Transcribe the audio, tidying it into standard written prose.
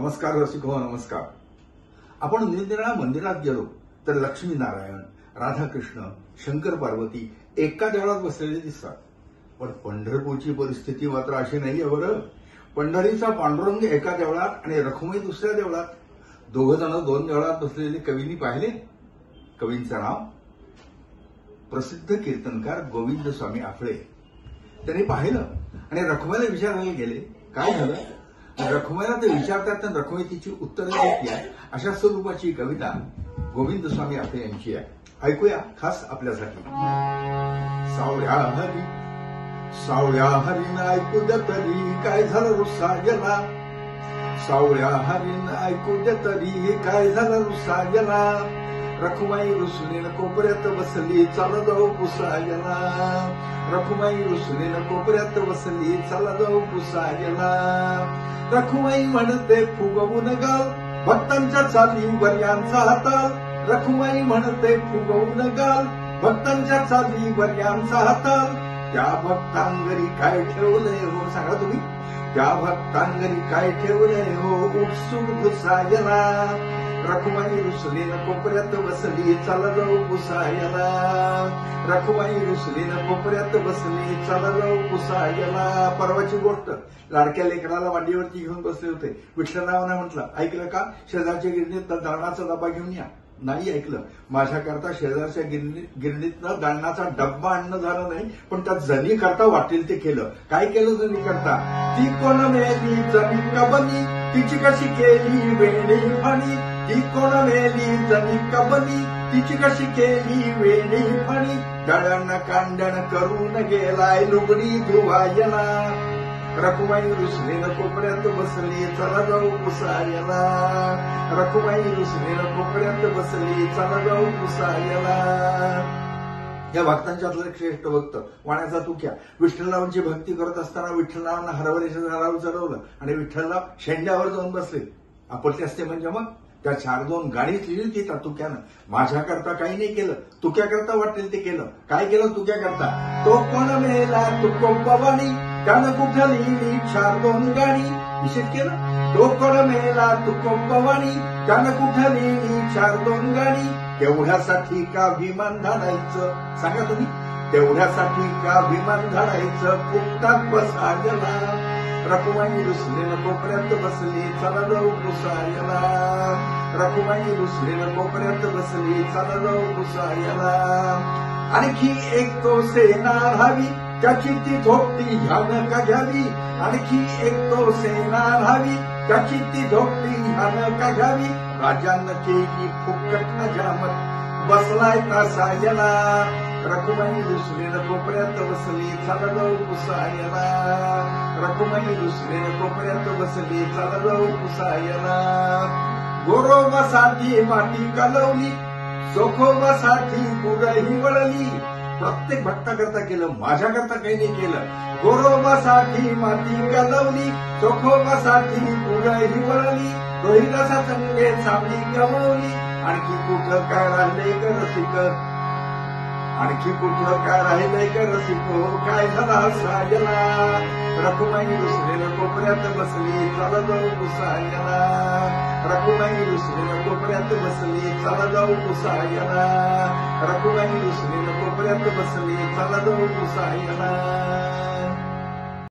नमस्कार रसिको, नमस्कार. आपण निरनिराळ्या मंदिरात गेलो तर लक्ष्मीनारायण, राधाकृष्ण, शंकर पार्वती एका देवळात बसलेले दिसतात. पण पंढरपूरची परिस्थिती मात्र अशी नाहीये बरं. पंढरीचा पांडुरंग एका देवळात आणि रखुमाई दुसऱ्या देवळात. दोघ जण दोन देवळात बसलेले कवींनी पाहिले. कवींचं नाव प्रसिद्ध कीर्तनकार गोविंद स्वामी आफळे. त्यांनी पाहिलं आणि रखुमाईला विचारायला गेले, काय झालं. रखुमाईला ते विचारतात आणि रखुमाई तिची उत्तरं देते आहे. अशा स्वरूपाची कविता गोविंद स्वामी आफळे यांची आहे. ऐकूया खास आपल्यासाठी. सावळ्या हरीन ऐकू द्या तरी काय झालं रुसायला. सावळ्या हरीन ऐकू द्या तरी काय झालं रुसायला. रखुमाई रुसलीन कोपऱ्यात बसली चाल जाऊ पुसायला. रखुमाई रुसलीन कोपऱ्यात बसली चाल जाऊ पुसायला. रखुमाई म्हणते फुगवून गाल भक्तांच्या चालीवर यांचा हाताल. रखुमाई म्हणते फुगवून गाल भक्तांच्या चालीवर यांचा हाताल. त्या भक्तांगरी काय ठेवलंय हो, सांगा तुम्ही. त्या भक्तांगरी काय ठेवलंय हो, उत्सुक घुसायला. रखुमाई रुसलीन कोपऱ्यात बसली चाल जाऊ पुसायला. रखुमाई रुसलीन कोपऱ्यात बसली चाल जाऊ पुसायला. परवाची गोष्ट, लाडक्या लेकराला मांडीवरती घेऊन बसले होते. विठ्ठलरावांना म्हटलं, ऐकलं का शेजारच्या गिरणीत दळणाचा डबा घेऊन या. नाही ऐकलं. माझ्याकरता शेजारच्या गिरणीतनं दळणाचा डब्बा आणणं झालं नाही, पण त्यात जणी करता वाटेल ते केलं. काय केलं जणी करता. ती कोण मेली जणी कबनी, तिची कशी केली वेणी फणी. ती कोण मेली जणी कबनी, तिची कशी केली वेणी फणी. दळण कांडण करून गेलाय लुगडी धुवायला. रखुमाई रुसलीन कोपऱ्यात बसली चला जाऊ पुसायला. रखुमाई रुसलीन कोपऱ्यात बसली चला जाऊ पुसायला. या भक्तांच्यातलं श्रेष्ठ भक्त वाण्याचा तुक्या विठ्ठलरावांची भक्ती करत असताना विठ्ठलरावांना हरभऱ्याच्या झाडावर चढवलं आणि विठ्ठलराव शेंड्यावर जाऊन बसले. आपलते असते म्हणजे मग त्या 4-2 गाडीच लिहिली ती त्या तुक्यानं. माझ्याकरता काही नाही केलं, तुक्याकरता वाटेल ते केलं. काय केलं तुक्याकरता. तो कोण मेला तुको पवानी, त्यानं कुठं लिहिली 4-2 गाडी. निश्चित केलं. तो कोण मेला तुको पवानी, त्यानं कुठं लिहिली 4-2 गाडी. तेवढ्यासाठी का विमान धाडायचं, सांगा तुम्ही. तेवढ्यासाठी का विमान धाडायचं, फुकटात बसायला. रखुमाई रुसलीन कोपऱ्यात बसली चला जाऊ पुसायला. रखुमाई रुसलीन कोपऱ्यात बसली चला जाऊ पुसायला. आणखी एक तो सेना राहावी, त्याची ती धोपटी ह्यानं का घ्यावी. आणखी एक तो सेना राहावी, त्याची ती धोपटी ह्यानं का घ्यावी. राजानं केली फुकट नजामत, बसलाय तासायला. रखुमाई रुसलीन कोपऱ्यात बसली चला जाऊ पुसायला. रखुमाई रुसलीन कोपऱ्यात बसली चला जाऊ पुसायला. गोरोबासाठी माती कालवली, चोखोबासाठी गुरही वळली. प्रत्येक भक्ताकरता केलं, माझ्याकरता काही नाही केलं. गोरोबासाठी माती कालवली, चोखोबासाठी गुरही वळली. रोहिदासा संगे सावली गवळली. आणखी कुठं काय राहिलंय का रसिक, आणखी कुठलं काय राहिलंय का रसिको, काय झाला सायला. रखुमाई रुसलीन कोपऱ्यात बसली चला जाऊ पुसायला. रखुमाई रुसलीन कोपऱ्यात बसली चला जाऊ पुसायला. रखुमाई रुसलीन कोपऱ्यात बसली चला जाऊ पुसायला.